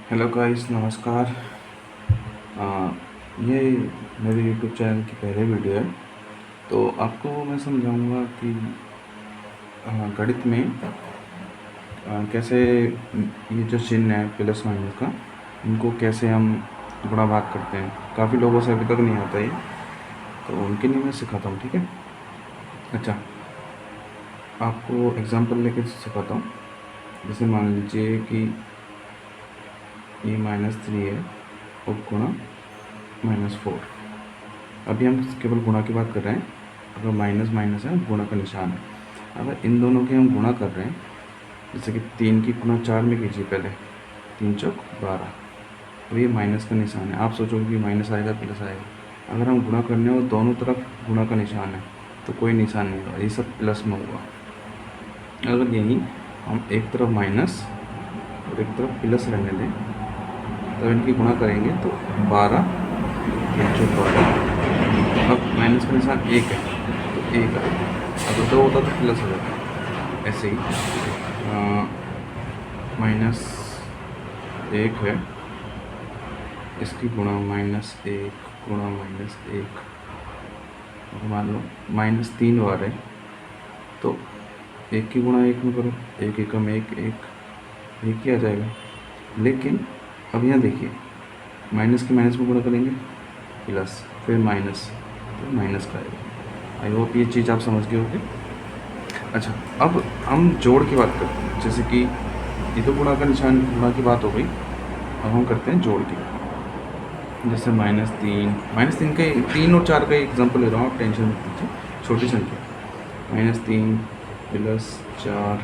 Hello guys, नमस्कार। आ, ये मेरे यूट्यूब चैनल की पहले वीडियो है। तो आपको मैं समझाऊंगा कि गणित में कैसे ये जो चिन्ह है प्लस माइनस का, इनको कैसे हम गुणा भाग करते हैं। काफ़ी लोगों से अभी तक नहीं आता ये, तो उनके लिए मैं सिखाता हूँ, ठीक है। अच्छा, आपको एग्जांपल लेके सिखाता हूँ। जैसे मान लीजिए कि ये -3 है और गुणा -4। अभी हम केवल गुणा की बात कर रहे हैं। अगर माइनस माइनस है, गुणा का निशान है। अगर इन दोनों की हम गुणा कर रहे हैं, जैसे कि 3 की गुणा 4 में कीजिए पहले, 3 चौक 12। अब ये माइनस का निशान है, आप सोचोगे कि माइनस आएगा प्लस आएगा। अगर हम गुणा करने और दोनों तरफ गुणा का निशान है तो कोई निशान नहीं होगा, ये सब प्लस में होगा। अगर यही हम एक तरफ माइनस और एक तरफ प्लस रहने दें, तब इनकी गुणा करेंगे तो 12 3 चौक 12। अब माइनस का निशान एक है तो एक आएगा, अगर दो होता तो प्लस हो जाता। ऐसे ही -1 है, इसकी गुणा -1 गुणा -1। और मान लो -3 बार है तो एक की गुणा एक में करो, एक एकम एक एक एक ही आ जाएगा। लेकिन अब यहाँ देखिए, माइनस की माइनस में गुणा करेंगे प्लस, फिर माइनस, तो माइनस का आएगा। आई होप ये चीज़ आप समझ गए होंगे। अच्छा, अब हम जोड़ की बात करते हैं। जैसे कि ये तो गुणा का निशान, गुणा की बात हो गई। अब हम करते हैं जोड़ की। जैसे -3 का 3 और 4 का एग्जांपल ले रहा हूँ, आप टेंशन मत लीजिए, छोटी संख्या। -3 प्लस 4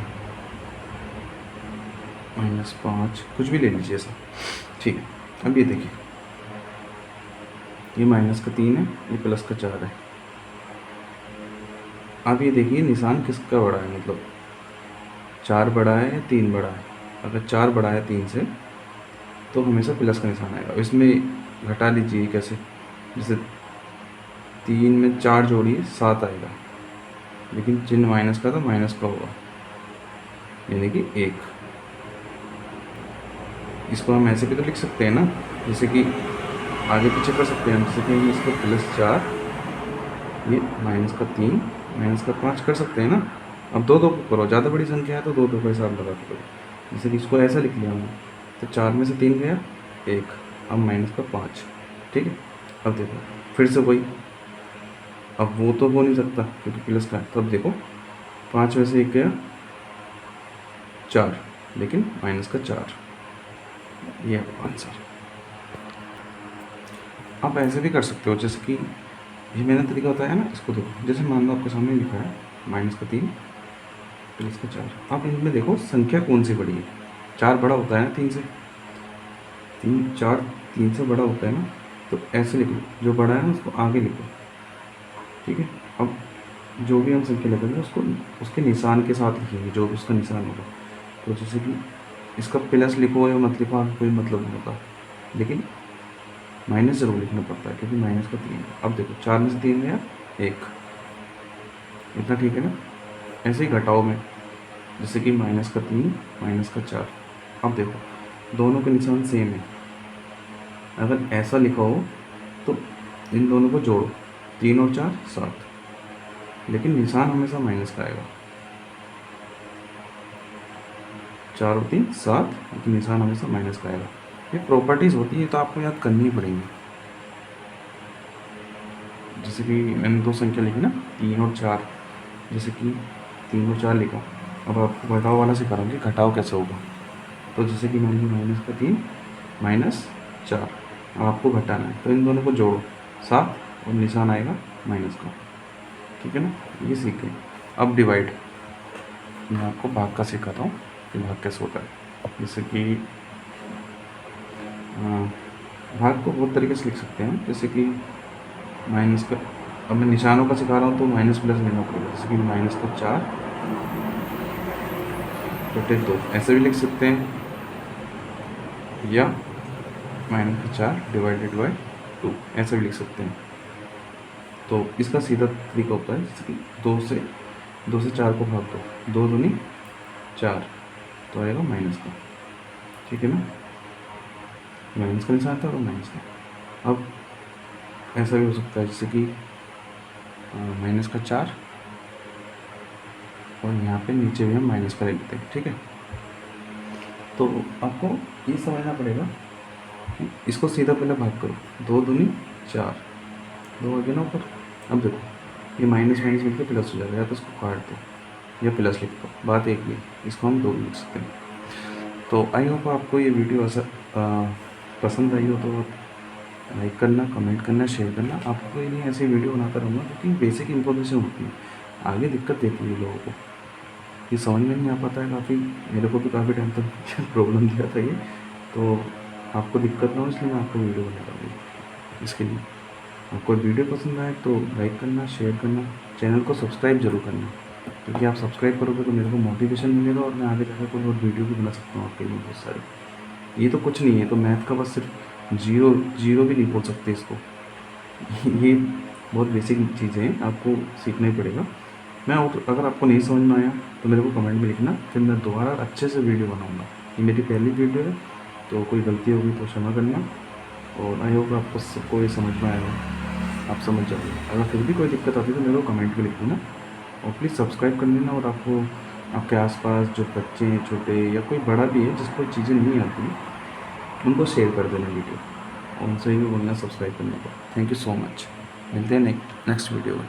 -5, कुछ भी ले लीजिए ऐसा, ठीक है। अब ये देखिए, ये माइनस का 3 है, ये प्लस का 4 है। अब ये देखिए निशान किसका बड़ा है, मतलब 4 बड़ा है या 3 बड़ा है। अगर 4 बड़ा है 3 से तो हमेशा प्लस का निशान आएगा। इसमें घटा लीजिए कैसे, जैसे 3 में 4 जोड़िए 7 आएगा, लेकिन चिन्ह माइनस का तो माइनस का होगा, यानी कि 1। इसको हम ऐसे भी तो लिख सकते हैं ना, जैसे कि आगे पीछे कर सकते हैं हम। जैसे कि इसको +4, ये -3 -5 कर सकते हैं ना। अब दो दो को करो, ज़्यादा बड़ी संख्या है तो दो दो का हिसाब लगा के करो। जैसे कि इसको ऐसा लिख लिया हमने, तो 4 में से 3 गया 1, अब -5, ठीक है। अब देखो फिर से वही, अब वो तो हो नहीं सकता क्योंकि प्लस का है। तो अब देखो 5 में से 1 गया 4, लेकिन -4, ये है आंसर। आप ऐसे भी कर सकते हो, जैसे कि ये मेरा तरीका होता है ना। इसको देखो, जैसे मान लो आपके सामने लिखा है -3 प्लस का 4। आप इनमें देखो संख्या कौन सी बड़ी है। 4 बड़ा होता है ना 3 से, 4 3 से बड़ा होता है ना। तो ऐसे लिख लो, जो बड़ा है ना उसको आगे लिखो, ठीक है। अब जो भी हम संख्या लिखेंगे उसको उसके निशान के साथ लिखेंगे, जो भी उसका निशान होगा। तो जैसे कि इसका प्लस लिखो या मत लिखो, आपको कोई मतलब नहीं होता, लेकिन माइनस ज़रूर लिखना पड़ता है क्योंकि माइनस का 3 है। अब देखो 4 में से 3 गया 1, इतना ठीक है ना। ऐसे ही घटाओ में, जैसे कि -3 -4। अब देखो दोनों के निशान सेम है। अगर ऐसा लिखा हो तो इन दोनों को जोड़ो, 3 और 4 7, लेकिन निशान हमेशा माइनस का आएगा। 4 और 3 7, लेकिन निशान हमेशा माइनस का आएगा। ये प्रॉपर्टीज़ होती है, तो आपको याद करनी ही पड़ेंगी। जैसे कि मैंने दो संख्या लिखी ना, 3 और 4। जैसे कि 3 और 4 लिखा, अब आपको घटाव वाला सिखा रहा हूँ कि घटाव कैसे होगा। तो जैसे कि मान लीजिए -3 -4, अब आपको घटाना है तो इन दोनों को जोड़ो 7, और निशान आएगा माइनस का, ठीक है ना। ये सीख गए। अब डिवाइड, मैं आपको भाग का सिखाता हूँ कि भाग कैसे होता है। जैसे कि भाग को बहुत तरीके से लिख सकते हैं, जैसे कि माइनस का, अब मैं निशानों का सिखा रहा हूँ तो माइनस प्लस लेना पड़ेगा। जैसे कि -4 बटे 2, ऐसे भी लिख सकते हैं, या -4 डिवाइडेड बाई 2, ऐसे भी लिख सकते हैं। तो इसका सीधा तरीका होता है, जैसे कि 2 से 4 को भाग दो, 2 दूनी 4, तो आएगा माइनस का, ठीक है ना। माइनस का निशान था और माइनस का। अब ऐसा भी हो सकता है जैसे कि माइनस का 4 और यहाँ पे नीचे भी हम माइनस का लिखते हैं, ठीक है। तो आपको ये समझना पड़ेगा कि इसको सीधा पहले भाग करो, 2 दूनी 4, 2 आ गया ना ऊपर। अब देखो ये माइनस माइनस मिलकर प्लस हो जाएगा, या तो इसको काट दो या प्लस लिख दो, बात एक ही है, इसको हम 2 लिख सकते हैं। तो आई होप आपको ये वीडियो ऐसा पसंद आई हो तो आप लाइक करना, कमेंट करना, शेयर करना। आपको ये ऐसी वीडियो बनाता रहूँगा क्योंकि बेसिक इन्फॉर्मेशन होती है, आगे दिक्कत देती है लोगों को, ये समझ में नहीं आ पाता है। काफ़ी मेरे को भी काफ़ी टाइम तक प्रॉब्लम दिया था ये, तो आपको दिक्कत ना हो इसलिए मैं आपको वीडियो बना रहा हूँ। इसके लिए आपको वीडियो पसंद आए तो लाइक करना, शेयर करना, चैनल को सब्सक्राइब जरूर करना, क्योंकि आप सब्सक्राइब करोगे तो मेरे को मोटिवेशन मिलेगा और मैं आगे जाकर कोई और वीडियो भी बना सकता हूँ आपके लिए बहुत सारे। ये तो कुछ नहीं है, तो मैथ का बस सिर्फ जीरो जीरो भी नहीं बोल सकते इसको। ये बहुत बेसिक चीज़ें हैं, आपको सीखना ही पड़ेगा। मैं अगर आपको नहीं समझ में आया तो मेरे को कमेंट में लिखना, फिर मैं दोबारा अच्छे से वीडियो बनाऊँगा। ये मेरी पहली वीडियो है, तो कोई गलती होगी तो क्षमा करना। और आई होप आपको सबको ये समझ में आएगा, आप समझ जाओगे। अगर फिर भी कोई दिक्कत आती है तो मेरे को कमेंट में लिख देना, और प्लीज़ सब्सक्राइब कर लेना। और आपको आपके आसपास जो बच्चे हैं छोटे या कोई बड़ा भी है जिसको चीज़ें नहीं आती उनको शेयर कर देना वीडियो, और उनसे भी बोलना सब्सक्राइब करने को। थैंक यू सो मच, मिलते हैं नेक्स्ट वीडियो में।